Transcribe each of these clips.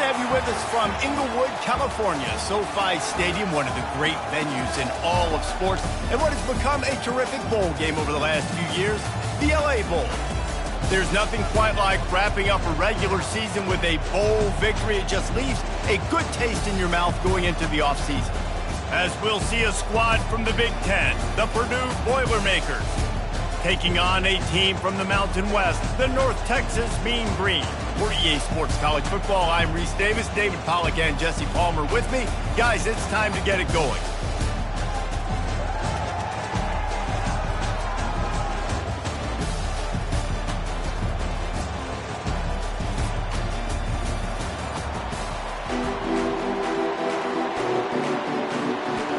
to have you with us from Inglewood, California. SoFi Stadium, one of the great venues in all of sports, and what has become a terrific bowl game over the last few years, the LA Bowl. There's nothing quite like wrapping up a regular season with a bowl victory. It just leaves a good taste in your mouth going into the offseason. As we'll see a squad from the Big Ten, the Purdue Boilermakers, taking on a team from the Mountain West, the North Texas Mean Green. For EA Sports College Football, I'm Reese Davis, David Pollack, and Jesse Palmer with me. Guys, it's time to get it going.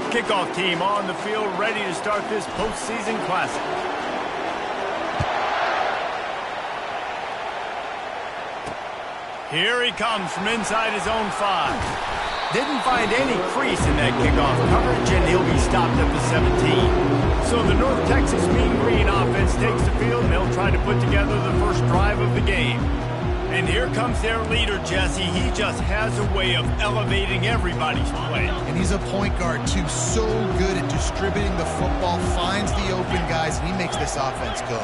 Kickoff team on the field, ready to start this postseason classic. Here he comes from inside his own 5. Didn't find any crease in that kickoff coverage, and he'll be stopped at the 17. So the North Texas Mean Green offense takes the field, and they'll try to put together the first drive of the game. And here comes their leader, Jesse. He just has a way of elevating everybody's play. And he's a point guard, too. So good at distributing the football, finds the open guys, and he makes this offense go.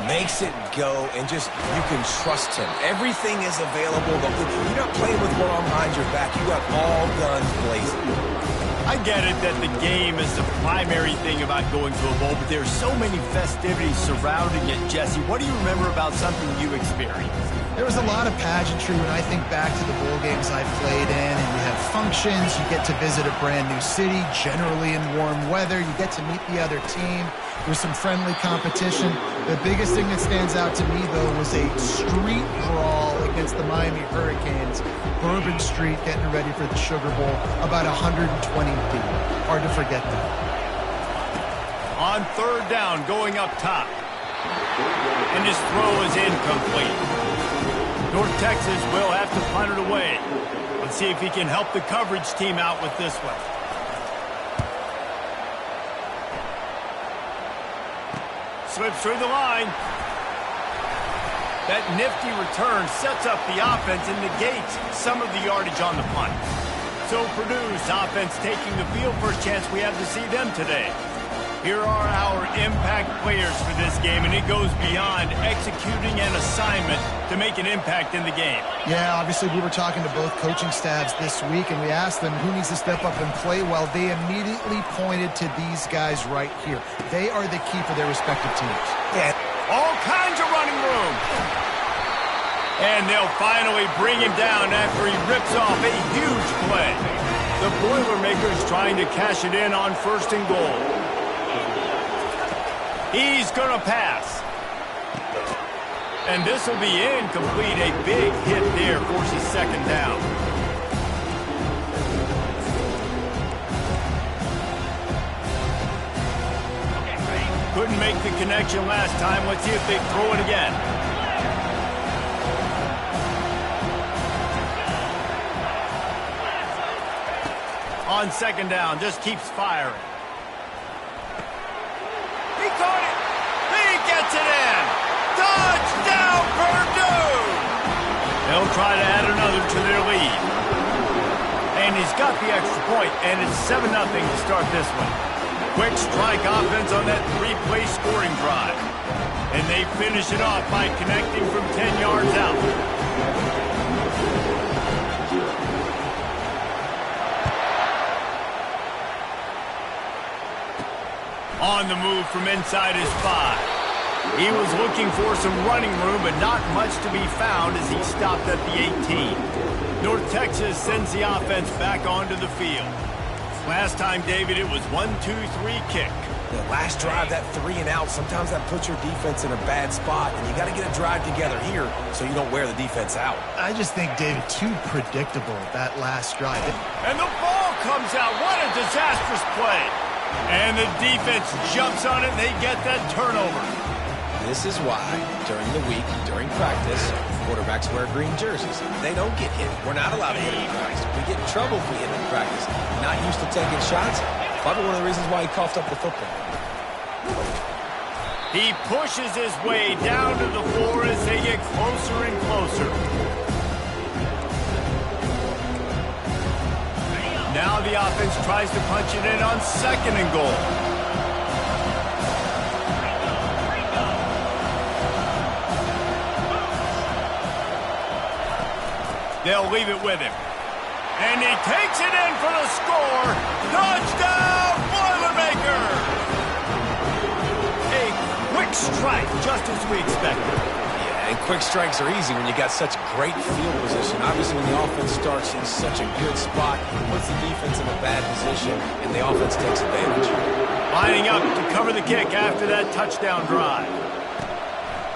Makes it go, and just, you can trust him. Everything is available. You're not playing with one arm behind your back. You got all guns blazing. I get it that the game is the primary thing about going to a bowl, but there's so many festivities surrounding it, Jesse. What do you remember about something you experienced? There was a lot of pageantry when I think back to the bowl games I've played in, and you have functions, you get to visit a brand new city, generally in warm weather, you get to meet the other team, there's some friendly competition. The biggest thing that stands out to me, though, was a street brawl against the Miami Hurricanes, Bourbon Street, getting ready for the Sugar Bowl, about 120 deep. Hard to forget that. On third down, going up top. And his throw is incomplete. North Texas will have to punt it away. Let's see if he can help the coverage team out with this one. Slips through the line. That nifty return sets up the offense and negates some of the yardage on the punt. So Purdue's offense taking the field. First chance we have to see them today. Here are our impact players for this game, and it goes beyond executing an assignment to make an impact in the game. Yeah, obviously we were talking to both coaching staffs this week, and we asked them who needs to step up and play well. They immediately pointed to these guys right here. They are the key for their respective teams. Yeah. All kinds of running room. And they'll finally bring him down after he rips off a huge play. The Boilermakers trying to cash it in on 1st and goal. He's going to pass. And this will be incomplete. A big hit there forces 2nd down. Couldn't make the connection last time. Let's see if they throw it again. On 2nd down, just keeps firing. He caught it. He gets it in. Touchdown, Purdue! They'll try to add another to their lead. And he's got the extra point, and it's 7-0 to start this one. Quick strike offense on that 3-play scoring drive. And they finish it off by connecting from 10 yards out. On the move from inside his 5. He was looking for some running room, but not much to be found as he stopped at the 18. North Texas sends the offense back onto the field. Last time, David, it was 1-2-3 kick. The last drive, that 3 and out, sometimes that puts your defense in a bad spot, and you got to get a drive together here so you don't wear the defense out. I just think, David, too predictable, that last drive. And the ball comes out. What a disastrous play. And the defense jumps on it, and they get that turnover. This is why, during the week, during practice, quarterbacks wear green jerseys. They don't get hit. We're not allowed to hit in practice. We get in trouble if we hit in practice. Not used to taking shots. Probably one of the reasons why he coughed up the football. He pushes his way down to the floor as they get closer and closer. Now the offense tries to punch it in on 2nd and goal. They'll leave it with him. And he takes it in for the score. Touchdown, Boilermaker! A quick strike, just as we expected. Yeah, and quick strikes are easy when you got such great field position. Obviously, when the offense starts in such a good spot, it puts the defense in a bad position, and the offense takes advantage. Lining up to cover the kick after that touchdown drive.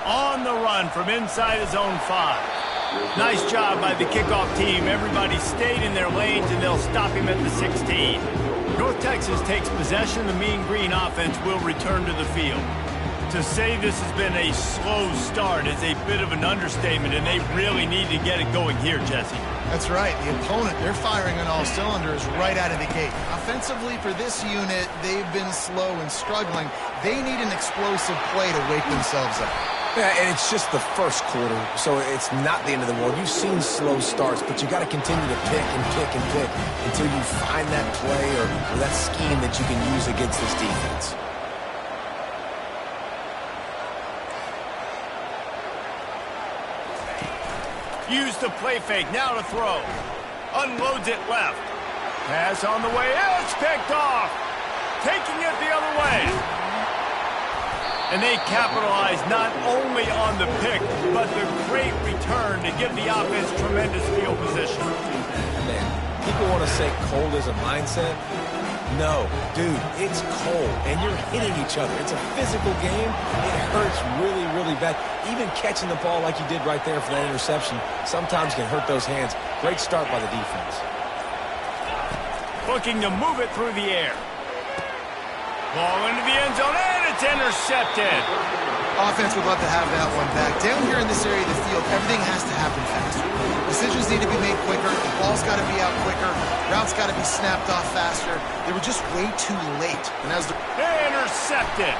On the run from inside his own 5. Nice job by the kickoff team. Everybody stayed in their lanes, and they'll stop him at the 16. North Texas takes possession. The Mean Green offense will return to the field. To say this has been a slow start is a bit of an understatement, and they really need to get it going here, Jesse. That's right. The opponent, they're firing on all cylinders right out of the gate. Offensively for this unit, they've been slow and struggling. They need an explosive play to wake themselves up. Yeah, and it's just the first quarter, so it's not the end of the world. You've seen slow starts, but you got to continue to pick and pick and pick until you find that play or that scheme that you can use against this defense. Use the play fake, now to throw. Unloads it left. Pass on the way, it's picked off. Taking it the other way. And they capitalize not only on the pick, but the great return to give the offense tremendous field position. Man, people want to say cold is a mindset. No, dude, it's cold, and you're hitting each other. It's a physical game. It hurts really, really bad. Even catching the ball like you did right there for that interception sometimes can hurt those hands. Great start by the defense. Looking to move it through the air. Ball into the end zone, and it's intercepted. Offense would love to have that one back. Down here in this area of the field, everything has to happen faster. Decisions need to be made quicker. The ball's got to be out quicker. Routes got to be snapped off faster. They were just way too late. And as the intercepted.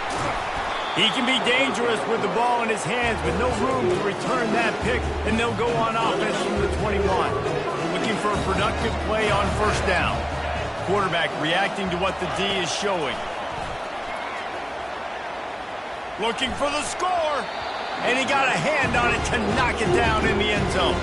He can be dangerous with the ball in his hands, but no room to return that pick, and they'll go on offense from the 21. Looking for a productive play on 1st down. Quarterback reacting to what the D is showing. Looking for the score, and he got a hand on it to knock it down in the end zone.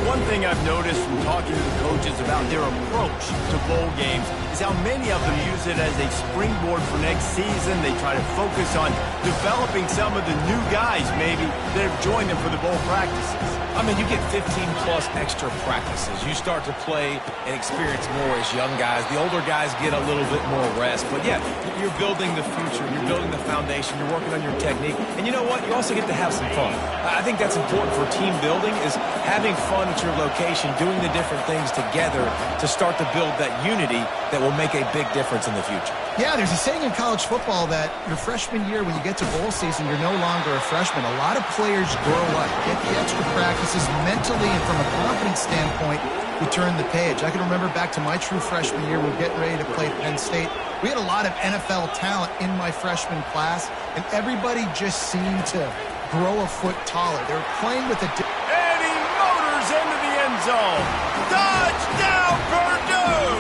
One thing I've noticed from talking to the coaches about their approach to bowl games is how many of them use it as a springboard for next season. They try to focus on developing some of the new guys, maybe, that have joined them for the bowl practices. I mean, you get 15-plus extra practices. You start to play and experience more as young guys. The older guys get a little bit more rest. But, yeah, you're building the future. You're building the foundation. You're working on your technique. And you know what? You also get to have some fun. I think that's important for team building is having fun at your location, doing the different things together to start to build that unity that will make a big difference in the future. Yeah, there's a saying in college football that your freshman year, when you get to bowl season, you're no longer a freshman. A lot of players grow up, get the extra practices mentally, and from a confidence standpoint, we turn the page. I can remember back to my true freshman year, we were getting ready to play Penn State. We had a lot of NFL talent in my freshman class, and everybody just seemed to grow a foot taller. They were playing with a... And he motors into the end zone. Touchdown, Purdue!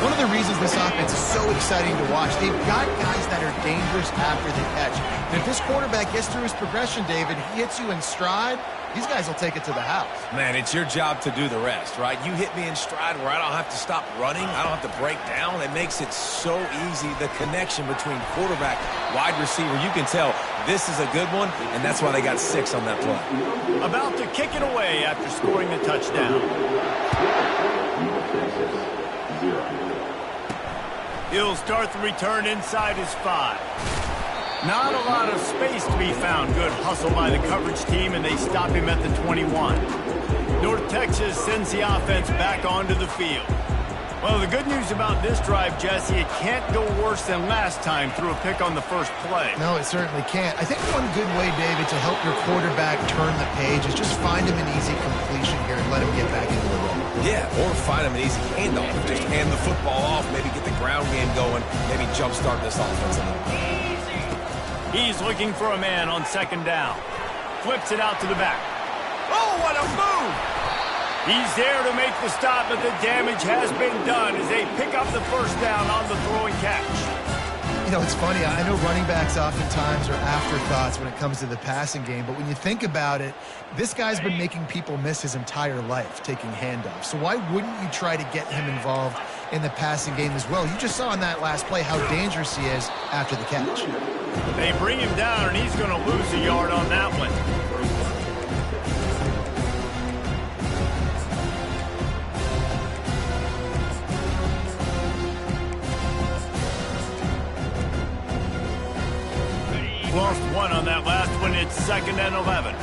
One of the reasons this offense is so exciting to watch, they've got guys that are dangerous after the catch. And if this quarterback gets through his progression, David, he hits you in stride, these guys will take it to the house. Man, it's your job to do the rest, right? You hit me in stride where I don't have to stop running. I don't have to break down. It makes it so easy. The connection between quarterback, wide receiver, you can tell this is a good one, and that's why they got 6 on that play. About to kick it away after scoring the touchdown. He'll start the return inside his 5. Not a lot of space to be found. Good hustle by the coverage team, and they stop him at the 21. North Texas sends the offense back onto the field. Well, the good news about this drive, Jesse, it can't go worse than last time through a pick on the first play. No, it certainly can't. I think one good way, David, to help your quarterback turn the page is just find him an easy completion here and let him get back into the role. Yeah, or find him an easy handoff. Just hand the football off, maybe get the ground game going, maybe jumpstart this offense a little bit. He's looking for a man on 2nd down. Flips it out to the back. Oh, what a move! He's there to make the stop, but the damage has been done as they pick up the first down on the throwing catch. You know, it's funny. I know running backs oftentimes are afterthoughts when it comes to the passing game, but when you think about it, this guy's been making people miss his entire life taking handoffs. So why wouldn't you try to get him involved in the passing game as well? You just saw in that last play how dangerous he is after the catch. They bring him down, and he's going to lose a yard on that one. Lost one on that last one. It's 2nd and 11.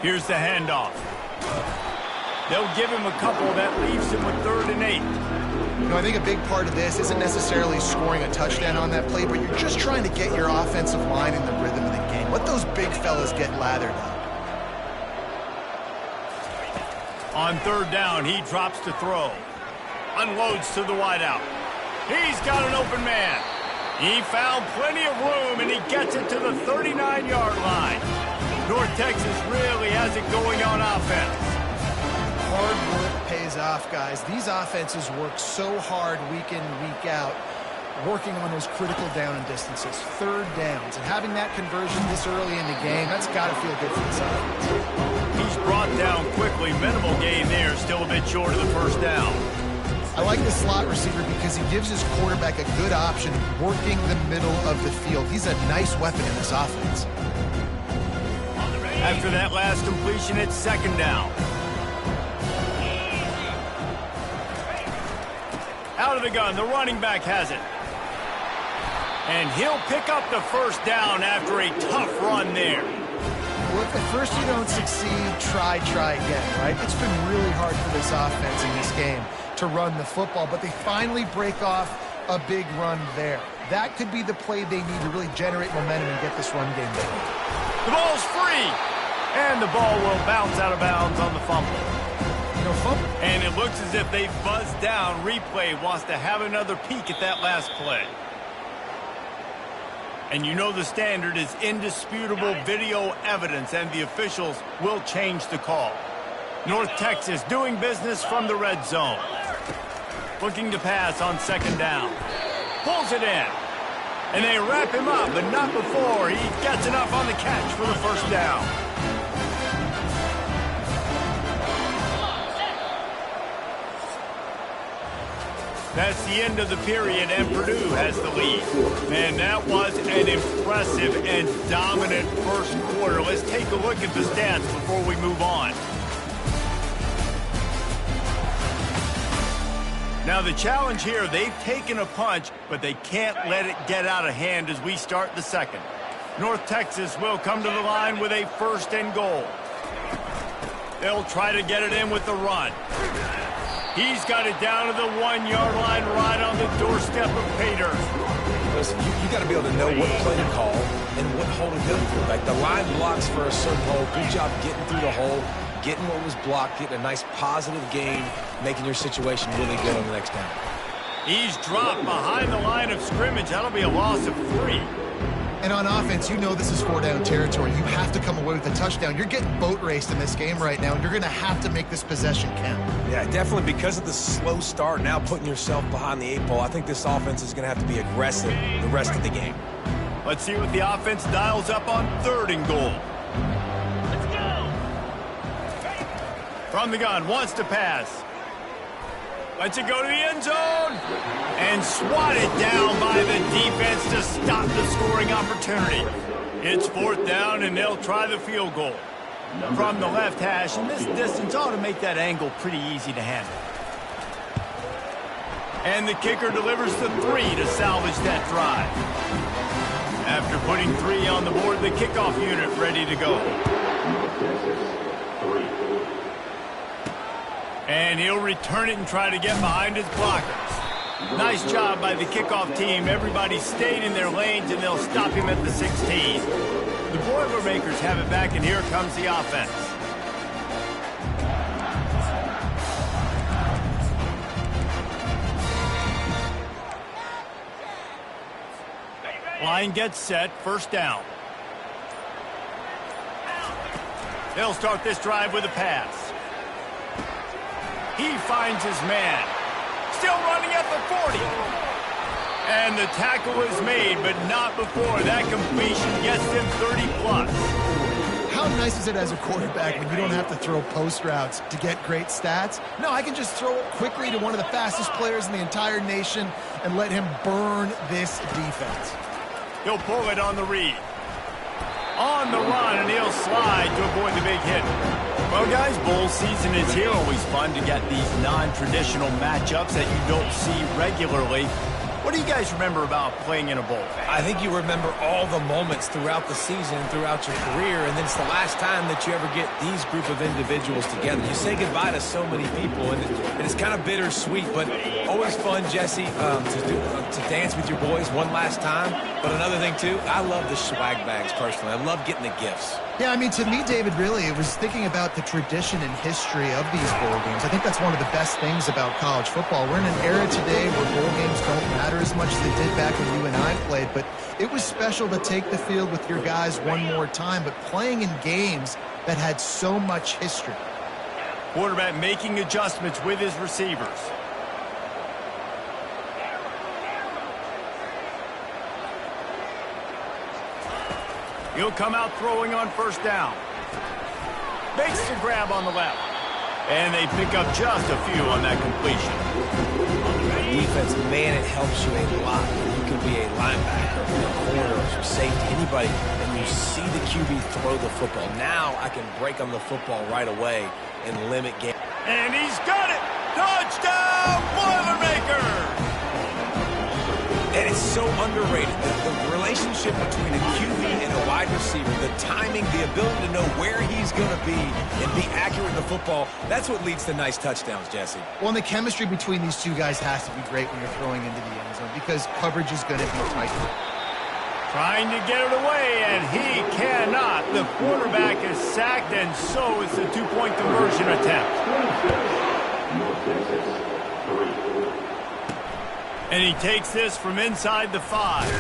Here's the handoff. They'll give him a couple. That leaves him with 3rd and 8. You know, I think a big part of this isn't necessarily scoring a touchdown on that play, but you're just trying to get your offensive line in the rhythm of the game. Let those big fellas get lathered up. On 3rd down, he drops to throw. Unloads to the wideout. He's got an open man. He found plenty of room, and he gets it to the 39-yard line. North Texas really has it going on offense. Hard work pays off, guys. These offenses work so hard week in, week out, working on those critical down and distances, 3rd downs. And having that conversion this early in the game, that's got to feel good for this offense. He's brought down quickly. Minimal gain there, still a bit short of the 1st down. I like the slot receiver because he gives his quarterback a good option working the middle of the field. He's a nice weapon in this offense. After that last completion, it's 2nd down. Out of the gun, the running back has it. And he'll pick up the 1st down after a tough run there. Well, if at first you don't succeed, try again, right? It's been really hard for this offense in this game to run the football, but they finally break off a big run there. That could be the play they need to really generate momentum and get this run game going. The ball's free, and the ball will bounce out of bounds on the fumble. No fumble. And it looks as if they buzzed down. Replay wants to have another peek at that last play. And you know the standard is indisputable video evidence, and the officials will change the call. North Texas doing business from the red zone. Looking to pass on 2nd down. Pulls it in. And they wrap him up, but not before he gets enough on the catch for the 1st down. That's the end of the period, and Purdue has the lead. Man, that was an impressive and dominant 1st quarter. Let's take a look at the stats before we move on. Now the challenge here, they've taken a punch, but they can't let it get out of hand as we start the 2nd. North Texas will come to the line with a 1st and goal. They'll try to get it in with the run. He's got it down to the 1-yard line right on the doorstep of Pater. Listen, you got to be able to know what play to call and what hole to go through. Like the line blocks for a certain hole. Good job getting through the hole, getting what was blocked, getting a nice positive gain, making your situation really good on the next down. He's dropped behind the line of scrimmage. That'll be a loss of 3. And on offense, you know this is 4-down territory. You have to come away with a touchdown. You're getting boat raced in this game right now, and you're going to have to make this possession count. Yeah, definitely because of the slow start, now putting yourself behind the 8 ball, I think this offense is going to have to be aggressive the rest of the game. Let's see what the offense dials up on 3rd and goal. Let's go. From the gun, wants to pass. Lets it go to the end zone. And swatted down by the defense to stop the scoring opportunity. It's 4th down, and they'll try the field goal. From the left hash, and this distance ought to make that angle pretty easy to handle. And the kicker delivers the 3 to salvage that drive. After putting 3 on the board, the kickoff unit ready to go. And he'll return it and try to get behind his blockers. Nice job by the kickoff team. Everybody stayed in their lanes, and they'll stop him at the 16. The Boilermakers have it back, and here comes the offense. Line gets set, 1st down. They'll start this drive with a pass. He finds his man. Still running at the 40. And the tackle is made, but not before that completion gets him 30+. How nice is it as a quarterback when you don't have to throw post routes to get great stats? No, I can just throw it quickly to one of the fastest players in the entire nation and let him burn this defense. He'll pull it on the read. On the run, and he'll slide to avoid the big hit. Well, guys, bowl season is here. Always fun to get these non-traditional matchups that you don't see regularly. What do you guys remember about playing in a bowl? I think you remember all the moments throughout the season, throughout your career, and then it's the last time that you ever get these group of individuals together. You say goodbye to so many people, and it's kind of bittersweet, but always fun, Jesse, to dance with your boys one last time. But another thing, too, I love the swag bags, personally. I love getting the gifts. Yeah, I mean, to me, David, really, it was thinking about the tradition and history of these bowl games. I think that's one of the best things about college football. We're in an era today where bowl games don't matter as much as they did back when you and I played, but it was special to take the field with your guys one more time, but playing in games that had so much history. Quarterback making adjustments with his receivers. He'll come out throwing on first down. Makes the grab on the left. And they pick up just a few on that completion. Defense, man, it helps you a lot. You can be a linebacker, a corner, or safety, anybody, and you see the QB throw the football. Now I can break on the football right away and limit game. And he's got it! Touchdown, Boilermaker! And it's so underrated. The relationship between a QB and a wide receiver, the timing, the ability to know where he's going to be and be accurate in the football, that's what leads to nice touchdowns, Jesse. Well, and the chemistry between these two guys has to be great when you're throwing into the end zone because coverage is going to be tight. Trying to get it away, and he cannot. The quarterback is sacked, and so is the two-point conversion attempt. And he takes this from inside the 5.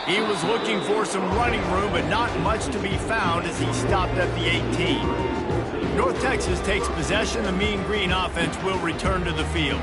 He was looking for some running room, but not much to be found as he stopped at the 18. North Texas takes possession. The Mean Green offense will return to the field.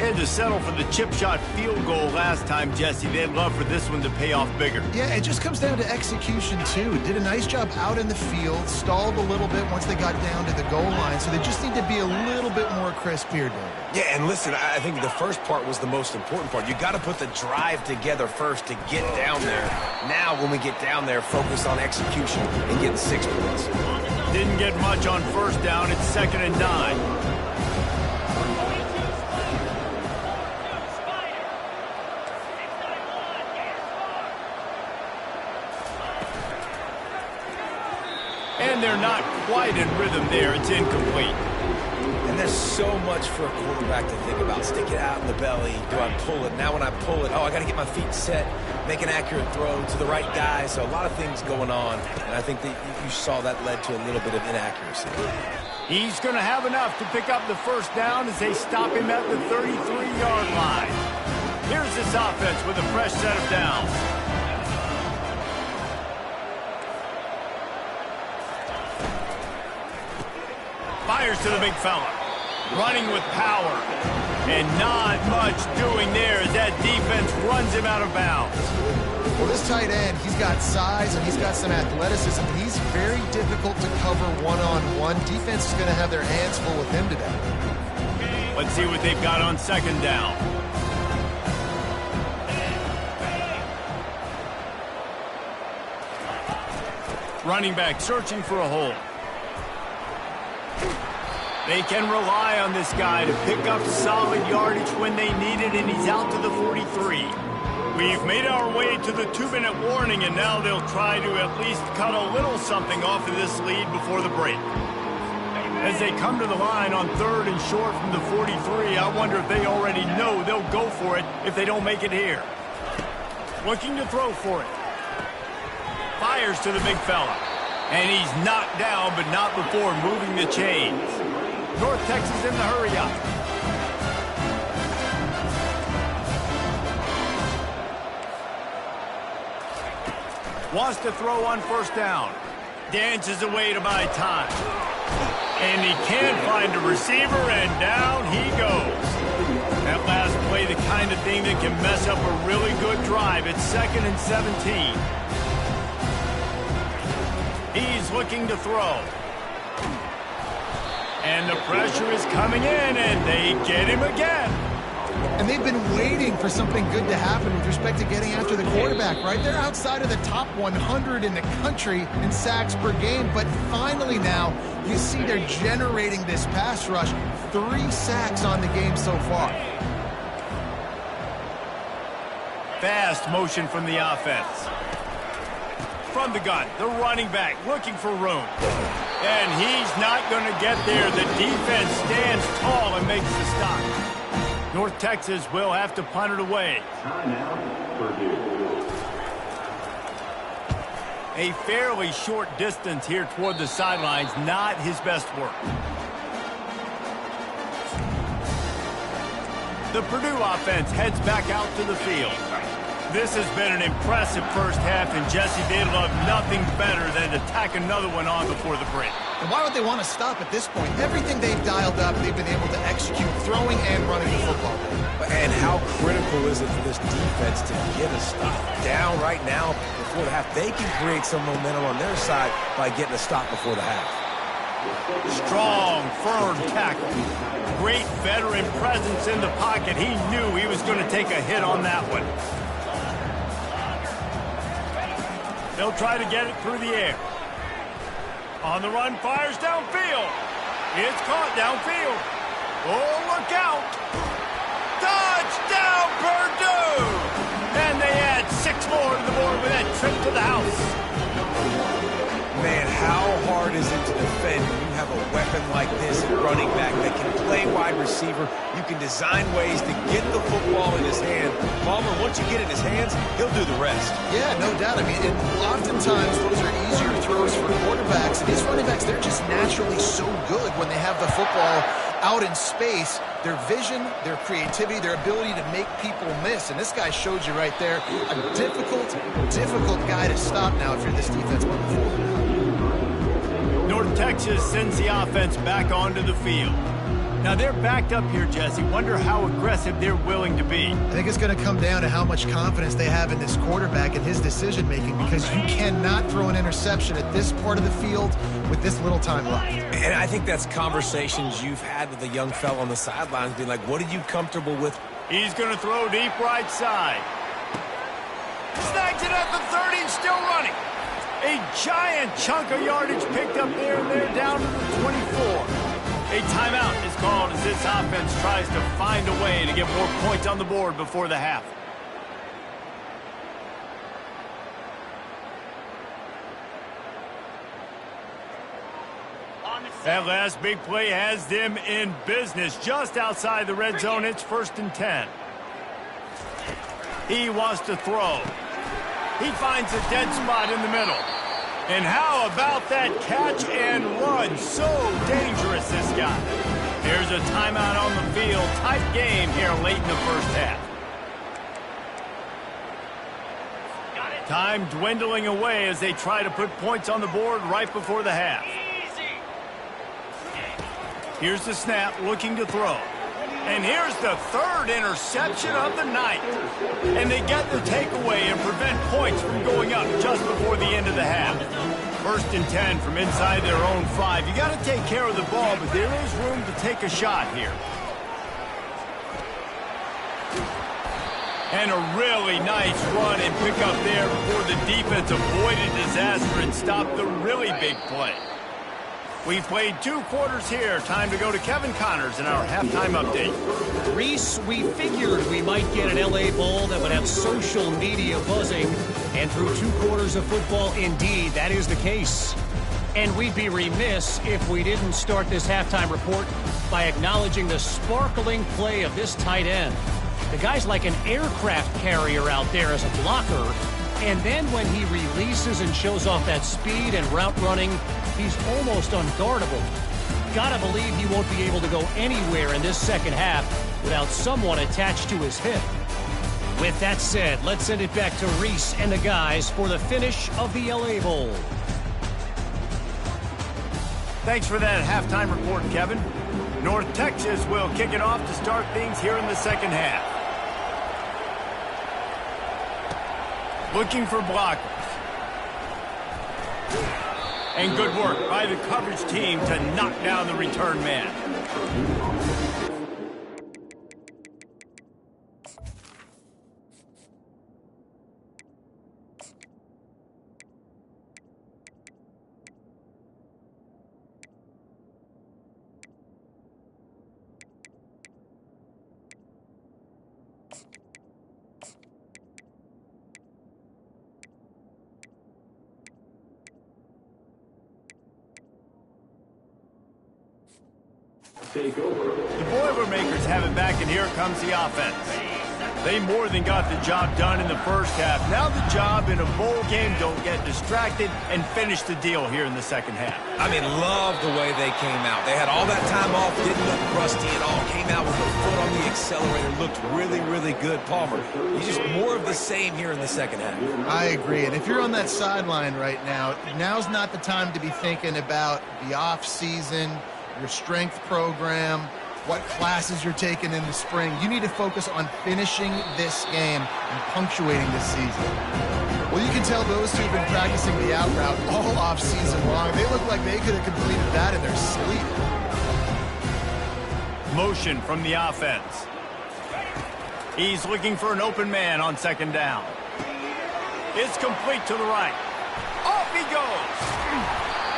And to settle for the chip shot field goal last time, Jesse, they'd love for this one to pay off bigger. Yeah, it just comes down to execution, too. Did a nice job out in the field, stalled a little bit once they got down to the goal line, so they just need to be a little bit more crisp here, David. Yeah, and listen, I think the first part was the most important part. You got to put the drive together first to get down there. Now, when we get down there, focus on execution and getting 6 points. Didn't get much on first down. It's 2nd and 9. And they're not quite in rhythm there. It's incomplete. And there's so much for a quarterback to think about. Stick it out in the belly. Do I pull it? Now when I pull it, I got to get my feet set, make an accurate throw to the right guy. So a lot of things going on. And I think that you saw that led to a little bit of inaccuracy. He's going to have enough to pick up the first down as they stop him at the 33-yard line. Here's this offense with a fresh set of downs. Fires to the big fella. Running with power. And not much doing there as that defense runs him out of bounds. Well, this tight end, he's got size and he's got some athleticism. He's very difficult to cover one-on-one. Defense is going to have their hands full with him today. Let's see what they've got on 2nd down. Running back searching for a hole. They can rely on this guy to pick up solid yardage when they need it, and he's out to the 43. We've made our way to the 2-minute warning, and now they'll try to at least cut a little something off of this lead before the break. As they come to the line on 3rd and short from the 43, I wonder if they already know they'll go for it if they don't make it here. Looking to throw for it. Fires to the big fella. And he's knocked down, but not before moving the chains. North Texas in the hurry-up. Wants to throw on first down. Dances away to buy time. And he can't find a receiver, and down he goes. That last play, the kind of thing that can mess up a really good drive. It's 2nd and 17. He's looking to throw. And the pressure is coming in, and they get him again. And they've been waiting for something good to happen with respect to getting after the quarterback, right? They're outside of the top 100 in the country in sacks per game, but finally now you see they're generating this pass rush. 3 sacks on the game so far. Fast motion from the offense. From the gun, the running back looking for room. And he's not going to get there. The defense stands tall and makes the stop. North Texas will have to punt it away. A fairly short distance here toward the sidelines, not his best work. The Purdue offense heads back out to the field. This has been an impressive first half, and Jesse, they'd love nothing better than to tack another one on before the break. And why would they want to stop at this point? Everything they've dialed up, they've been able to execute, throwing and running the football. And how critical is it for this defense to get a stop down right now before the half? They can create some momentum on their side by getting a stop before the half. Strong, firm tackle. Great veteran presence in the pocket. He knew he was going to take a hit on that one. They'll try to get it through the air. On the run, fires downfield. It's caught downfield. Oh, look out. Touchdown, Purdue! And they add 6 more to the board with that trip to the house. Man, how hard is it to defend when you have a weapon like this at running back that can play wide receiver? You can design ways to get the football in his hand. Palmer, once you get it in his hands, he'll do the rest. Yeah, no doubt. I mean, oftentimes those are easier throws for quarterbacks. And these running backs, they're just naturally so good when they have the football out in space. Their vision, their creativity, their ability to make people miss. And this guy showed you right there a difficult guy to stop now if you're this defense moving forward. North Texas sends the offense back onto the field. Now they're backed up here, Jesse. Wonder how aggressive they're willing to be. I think it's going to come down to how much confidence they have in this quarterback and his decision-making, because you cannot throw an interception at this part of the field with this little time left. And I think that's conversations you've had with a young fella on the sidelines, being like, what are you comfortable with? He's going to throw deep right side. Snags it at the 30, still running. A giant chunk of yardage picked up there, and they're down to the 24. A timeout is called as this offense tries to find a way to get more points on the board before the half. That last big play has them in business just outside the red zone. It's 1st and 10. He wants to throw. He finds a dead spot in the middle. And how about that catch and run? So dangerous, this guy. There's a timeout on the field. Tight game here late in the first half. Time dwindling away as they try to put points on the board right before the half. Here's the snap, looking to throw. And here's the 3rd interception of the night. And they get the takeaway and prevent points from going up just before the end of the half. 1st and 10 from inside their own 5. You got to take care of the ball, but there is room to take a shot here. And a really nice run and pick up there before the defense avoided disaster and stopped the really big play. We've played 2 quarters here. Time to go to Kevin Connors in our halftime update. Reese, we figured we might get an LA Bowl that would have social media buzzing. And through 2 quarters of football, indeed, that is the case. And we'd be remiss if we didn't start this halftime report by acknowledging the sparkling play of this tight end. The guy's like an aircraft carrier out there as a blocker. And then when he releases and shows off that speed and route running, he's almost unguardable. Gotta believe he won't be able to go anywhere in this second half without someone attached to his hip. With that said, let's send it back to Reese and the guys for the finish of the LA Bowl. Thanks for that halftime report, Kevin. North Texas will kick it off to start things here in the second half. Looking for blockers. And good work by the coverage team to knock down the return man. Take over. The Boilermakers have it back, and here comes the offense. They more than got the job done in the first half. Now the job in a bowl game, don't get distracted, and finish the deal here in the second half. I mean, love the way they came out. They had all that time off, didn't look rusty at all. Came out with a foot on the accelerator, looked really, really good. Palmer, he's just more of the same here in the second half. I agree. And if you're on that sideline right now, now's not the time to be thinking about the off season, your strength program, what classes you're taking in the spring. You need to focus on finishing this game and punctuating this season. Well, you can tell those two have been practicing the out route all off season long. They look like they could have completed that in their sleep. Motion from the offense. He's looking for an open man on second down. It's complete to the right. Off he goes.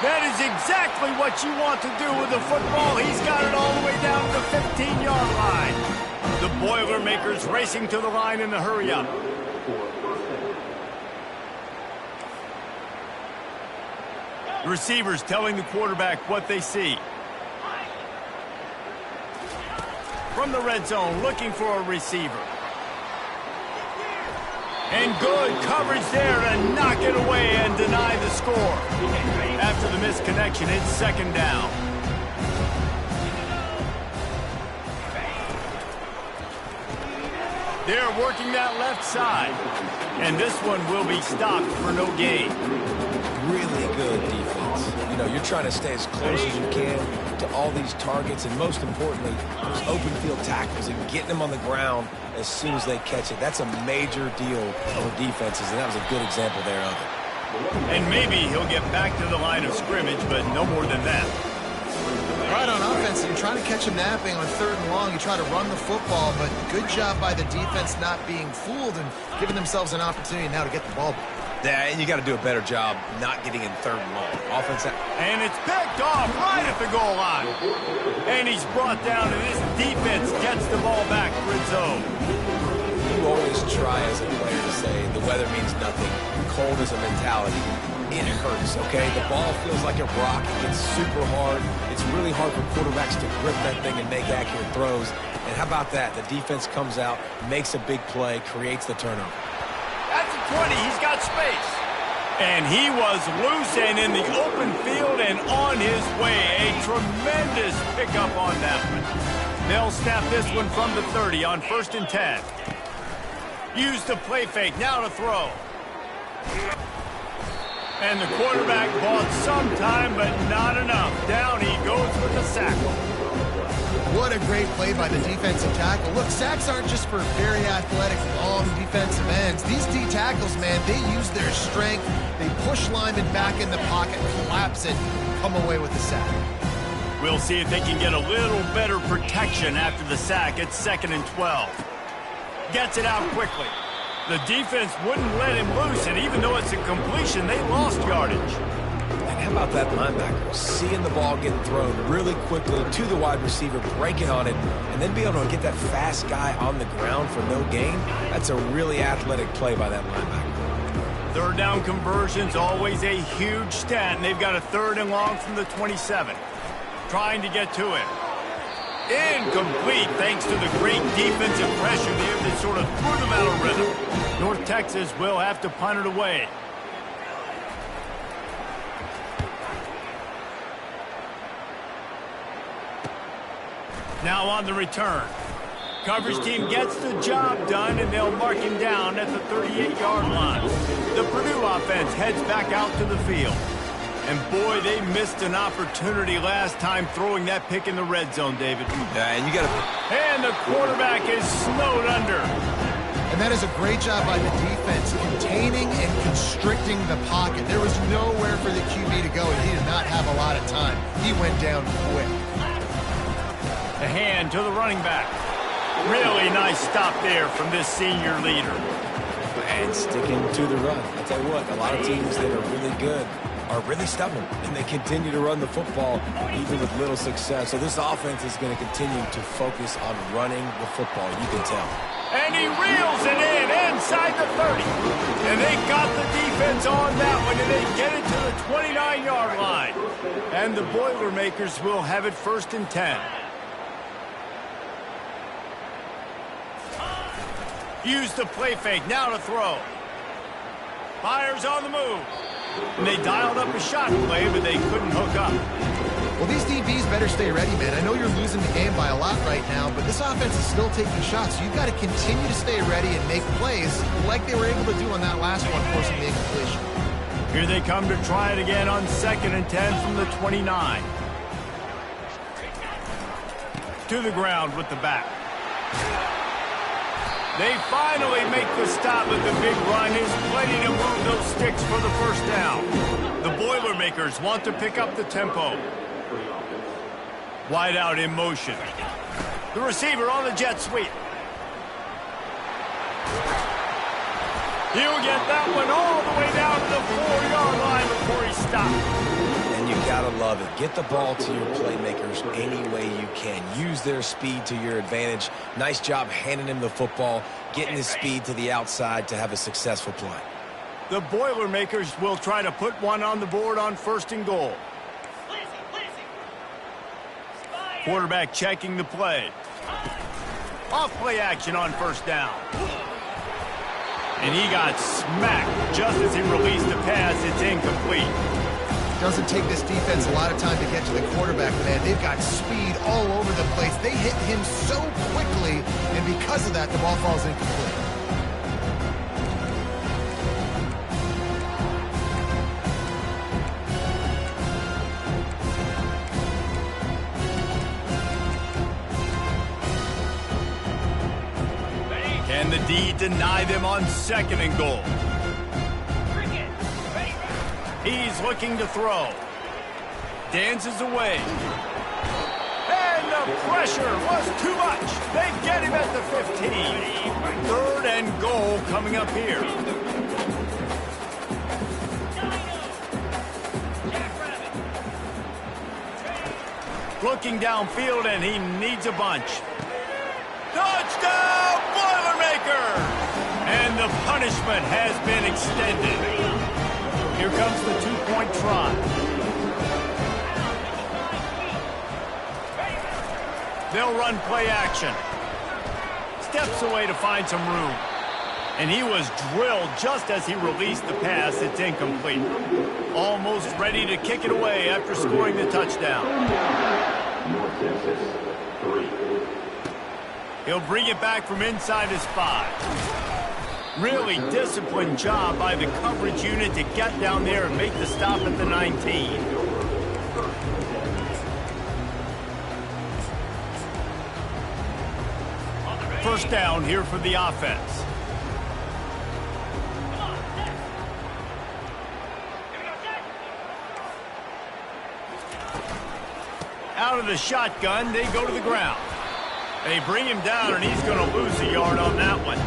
That is exactly what you want to do with the football. He's got it all the way down to the 15-yard line. The Boilermakers racing to the line in the hurry-up. Receivers telling the quarterback what they see. From the red zone, looking for a receiver. And good coverage there to knock it away and deny the score. After the missed connection, it's second down. They're working that left side. And this one will be stopped for no gain. Really good defense. You know, you're trying to stay as close as you can to all these targets, and most importantly, those open field tackles and getting them on the ground as soon as they catch it. That's a major deal for defenses, and that was a good example there of it. And maybe he'll get back to the line of scrimmage, but no more than that. Right on offense, you're trying to catch him napping on third and long. You try to run the football, but good job by the defense not being fooled and giving themselves an opportunity now to get the ball back. Yeah, and you got to do a better job not getting in third and long. Offense. And it's picked off right at the goal line. And he's brought down, and this defense gets the ball back for its own. You always try as a player to say the weather means nothing. Cold is a mentality. It hurts, okay? The ball feels like a rock. It gets super hard. It's really hard for quarterbacks to grip that thing and make accurate throws. And how about that? The defense comes out, makes a big play, creates the turnover. At the 20, he's got space. And he was loose and in the open field and on his way. A tremendous pickup on that one. They'll snap this one from the 30 on 1st and 10. Use the play fake, now to throw. And the quarterback bought some time, but not enough. Down he goes with the sack. What a great play by the defensive tackle. Look, sacks aren't just for very athletic, long defensive ends. These D tackles, man, they use their strength. They push linemen back in the pocket, collapse it, come away with the sack. We'll see if they can get a little better protection after the sack. It's 2nd and 12. Gets it out quickly. The defense wouldn't let him loose, and even though it's a completion, they lost yardage. And how about that linebacker? Seeing the ball get thrown really quickly to the wide receiver, breaking on it, and then be able to get that fast guy on the ground for no gain. That's a really athletic play by that linebacker. Third down conversion's always a huge stat, and they've got a 3rd and long from the 27. Trying to get to it. Incomplete thanks to the great defensive pressure there that sort of threw them out of rhythm. North Texas will have to punt it away. Now on the return. Coverage team gets the job done, and they'll mark him down at the 38-yard line. The Purdue offense heads back out to the field. And boy, they missed an opportunity last time throwing that pick in the red zone, David. Yeah, and you got to... And the quarterback is snowed under. And that is a great job by the defense, containing and constricting the pocket. There was nowhere for the QB to go, and he did not have a lot of time. He went down quick. The hand to the running back. Really nice stop there from this senior leader. And sticking to the run. I'll tell you what, a lot of teams that are really good are really stubborn, and they continue to run the football even with little success. So this offense is going to continue to focus on running the football. You can tell. And he reels it in inside the 30. And they got the defense on that one, and they get it to the 29-yard line. And the Boilermakers will have it 1st and 10. Use the play fake, now to throw. Fires on the move. And they dialed up a shot play, but they couldn't hook up. Well, these DBs better stay ready, man. I know you're losing the game by a lot right now, but this offense is still taking shots. So you've got to continue to stay ready and make plays like they were able to do on that last one, forcing the incompletion. Here they come to try it again on 2nd and 10 from the 29. To the ground with the back. They finally make the stop, but the big run is plenty to move those sticks for the 1st down. The Boilermakers want to pick up the tempo. Wide out in motion. The receiver on the jet sweep. He'll get that one all the way down to the 4-yard line before he stops. And you gotta love it. Get the ball to your playmakers any way you can. Use their speed to your advantage. Nice job handing him the football, getting his speed to the outside to have a successful play. The Boilermakers will try to put one on the board on 1st and goal. Quarterback checking the play. Off play action on 1st down. And he got smacked just as he released the pass. It's incomplete. Doesn't take this defense a lot of time to get to the quarterback, man. They've got speed all over the place. They hit him so quickly, and because of that, the ball falls incomplete. Can the D deny them on 2nd and goal? He's looking to throw. Dances away. And the pressure was too much. They get him at the 15. 3rd and goal coming up here. Looking downfield, and he needs a bunch. Touchdown, Boilermaker! And the punishment has been extended. Here comes the 2-point try. They'll run play action. Steps away to find some room. And he was drilled just as he released the pass. It's incomplete. Almost ready to kick it away after scoring the touchdown. He'll bring it back from inside his 5. Really disciplined job by the coverage unit to get down there and make the stop at the 19. First down here for the offense. Out of the shotgun, they go to the ground. They bring him down, and he's going to lose a yard on that one.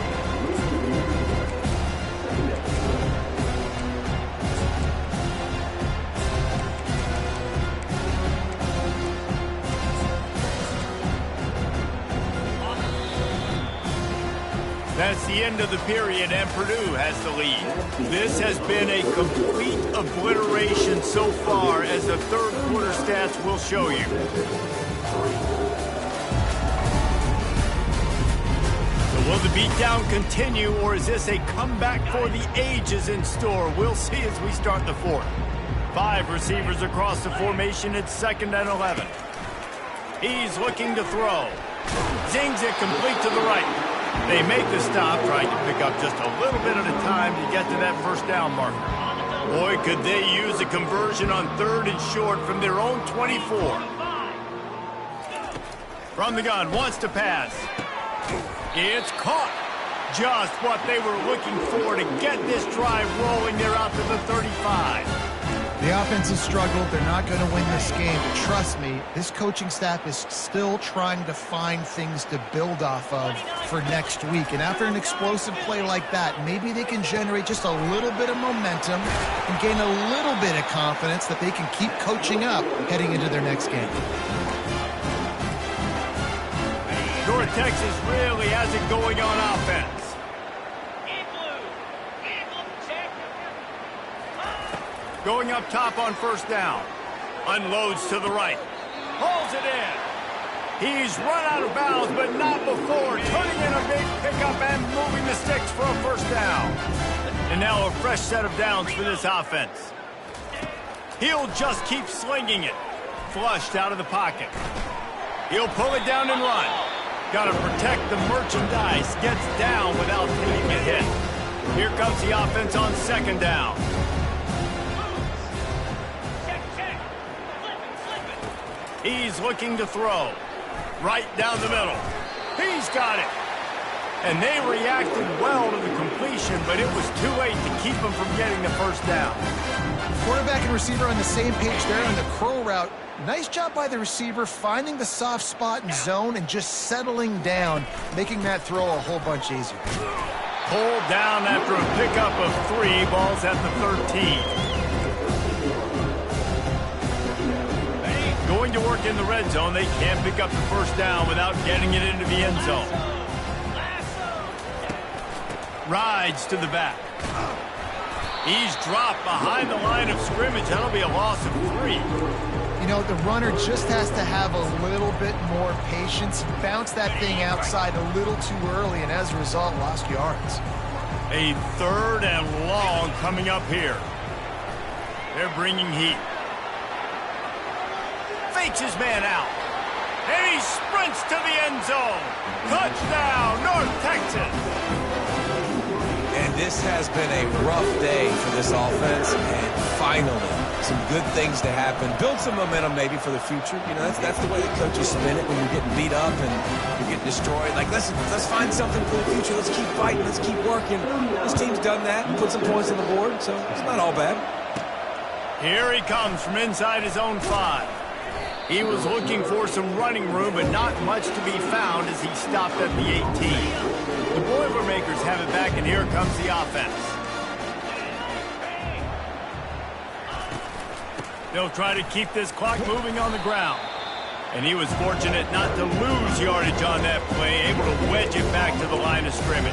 That's the end of the period, and Purdue has the lead. This has been a complete obliteration so far, as the 3rd quarter stats will show you. So will the beatdown continue, or is this a comeback for the ages in store? We'll see as we start the 4th. 5 receivers across the formation. It's 2nd and 11. He's looking to throw. Zings it complete to the right. They make the stop, trying to pick up just a little bit at a time to get to that 1st down marker. Boy, could they use a conversion on 3rd and short from their own 24. From the gun, wants to pass. It's caught. Just what they were looking for to get this drive rolling. They're out to the 35. The offense has struggled. They're not going to win this game. But trust me, this coaching staff is still trying to find things to build off of for next week. And after an explosive play like that, maybe they can generate just a little bit of momentum and gain a little bit of confidence that they can keep coaching up heading into their next game. North Texas really has it going on offense. Going up top on 1st down. Unloads to the right. Pulls it in. He's run out of bounds, but not before. Turning in a big pickup and moving the sticks for a 1st down. And now a fresh set of downs for this offense. He'll just keep slinging it. Flushed out of the pocket. He'll pull it down and run. Got to protect the merchandise. Gets down without taking a hit. Here comes the offense on 2nd down. He's looking to throw. Right down the middle. He's got it. And they reacted well to the completion, but it was too late to keep him from getting the 1st down. Quarterback and receiver on the same page there on the curl route. Nice job by the receiver finding the soft spot in zone and just settling down, making that throw a whole bunch easier. Pulled down after a pickup of 3. Balls at the 13. Going to work in the red zone. They can't pick up the 1st down without getting it into the end zone. Rides to the back. He's dropped behind the line of scrimmage. That'll be a loss of 3. You know, the runner just has to have a little bit more patience. Bounce that thing outside a little too early, and as a result, lost yards. A 3rd and long coming up here. They're bringing heat. Fakes his man out. And he sprints to the end zone. Touchdown, North Texas. And this has been a rough day for this offense. And finally, some good things to happen. Build some momentum maybe for the future. You know, that's the way that coaches spin it when you're getting beat up and you're getting destroyed. Like, let's find something for the future. Let's keep fighting. Let's keep working. This team's done that and put some points on the board, so it's not all bad. Here he comes from inside his own 5. He was looking for some running room, but not much to be found as he stopped at the 18. The Boilermakers have it back, and here comes the offense. They'll try to keep this clock moving on the ground. And he was fortunate not to lose yardage on that play, able to wedge it back to the line of scrimmage.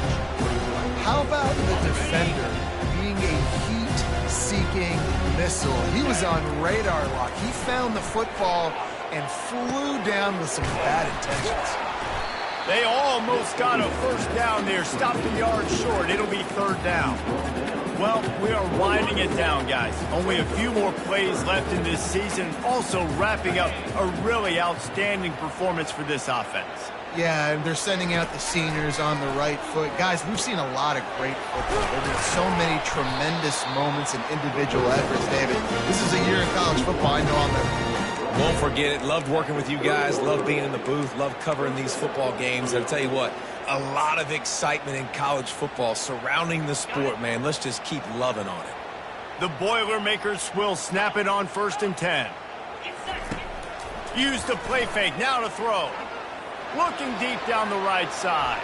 How about the defender being a heat-seeking missile? He was on radar lock. He found the football and flew down with some bad intentions. They almost got a 1st down there. Stopped the yard short. It'll be 3rd down. Well, we are winding it down, guys. Only a few more plays left in this season. Also wrapping up a really outstanding performance for this offense. Yeah, and they're sending out the seniors on the right foot. Guys, we've seen a lot of great football. There have been so many tremendous moments and individual efforts, David. This is a year in college football. I know I'll never. Won't forget it. Loved working with you guys. Loved being in the booth. Loved covering these football games. And I'll tell you what, a lot of excitement in college football surrounding the sport, man. Let's just keep loving on it. The Boilermakers will snap it on 1st and 10. Use the play fake. Now to throw. Looking deep down the right side.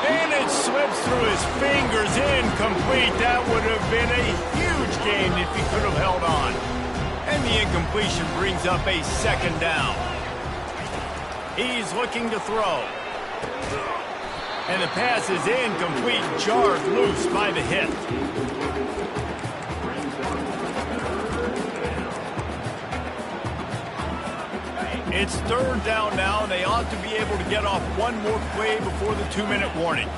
And it slips through his fingers. Incomplete. That would have been a huge gain if he could have held on. And the incompletion brings up a 2nd down. He's looking to throw. And the pass is incomplete. Jarred loose by the hit. It's 3rd down now, and they ought to be able to get off one more play before the 2-minute warning.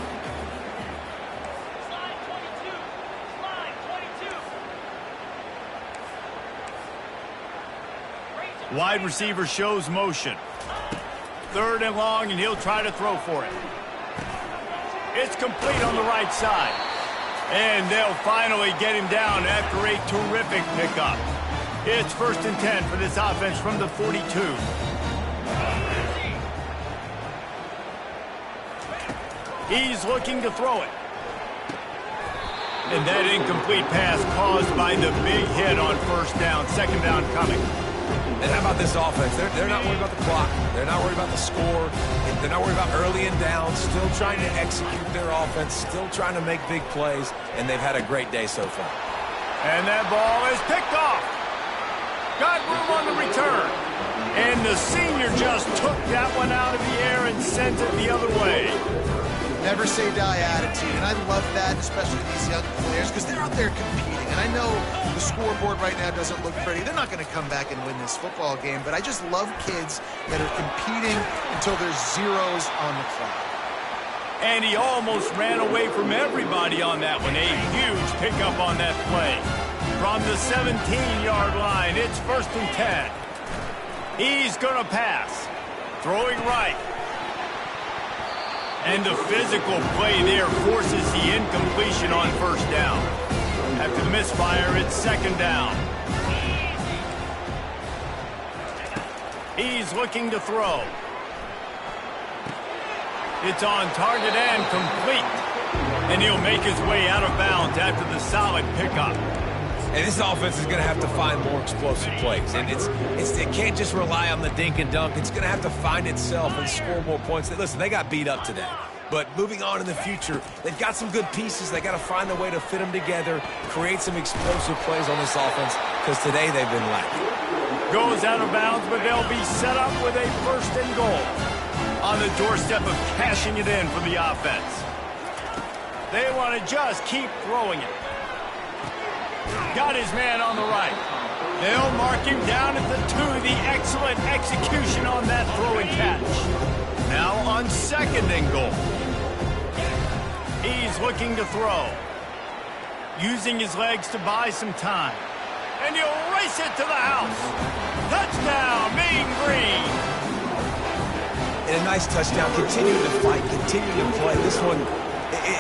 Wide receiver shows motion. 3rd and long, and he'll try to throw for it. It's complete on the right side. And they'll finally get him down after a terrific pickup. It's 1st and 10 for this offense from the 42. He's looking to throw it. And that incomplete pass caused by the big hit on 1st down. 2nd down coming. And how about this offense? They're not worried about the clock. They're not worried about the score. They're not worried about early and down. Still trying to execute their offense. Still trying to make big plays. And they've had a great day so far. And that ball is picked off. Got room on the return. And the senior just took that one out of the air and sent it the other way. Never say die attitude, and I love that, especially these young players, because they're out there competing. And I know the scoreboard right now doesn't look pretty. They're not going to come back and win this football game, but I just love kids that are competing until there's zeros on the clock. And he almost ran away from everybody on that one. A huge pickup on that play. From the 17-yard line, it's 1st and 10. He's going to pass. Throwing right. And the physical play there forces the incompletion on 1st down. After the misfire, it's 2nd down. He's looking to throw. It's on target and complete. And he'll make his way out of bounds after the solid pickup. And this offense is going to have to find more explosive plays. And it can't just rely on the dink and dunk. It's going to have to find itself and score more points. Listen, they got beat up today. But moving on in the future, they've got some good pieces. They got to find a way to fit them together, create some explosive plays on this offense, because today they've been lacking. Goes out of bounds, but they'll be set up with a 1st and goal. On the doorstep of cashing it in for the offense. They want to just keep throwing it. Got his man on the right. They'll mark him down at the 2. The excellent execution on that throw and catch. Now on 2nd and goal. He's looking to throw. Using his legs to buy some time. And he'll race it to the house. Touchdown, Mean Green. And a nice touchdown. Continue to fight. Continue to play. This one,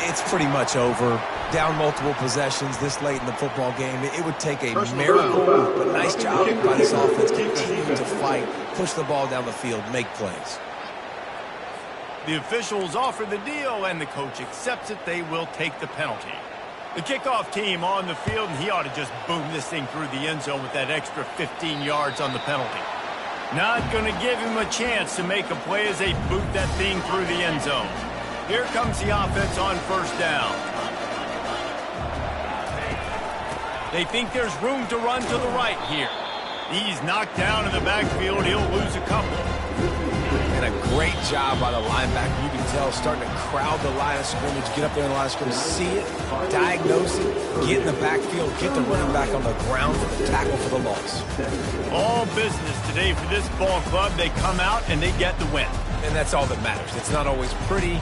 it's pretty much over. Down multiple possessions this late in the football game. It would take a miracle, but nice job by this offense. Continue to fight, push the ball down the field, make plays. The officials offer the deal, and the coach accepts it. They will take the penalty. The kickoff team on the field, and he ought to just boom this thing through the end zone with that extra 15 yards on the penalty. Not going to give him a chance to make a play as they boot that thing through the end zone. Here comes the offense on 1st down. They think there's room to run to the right here. He's knocked down in the backfield. He'll lose a couple. And a great job by the linebacker. You can tell starting to crowd the line of scrimmage, get up there in the line of scrimmage, see it, diagnose it, get in the backfield, get the running back on the ground for the tackle for the loss. All business today for this ball club. They come out and they get the win. And that's all that matters. It's not always pretty.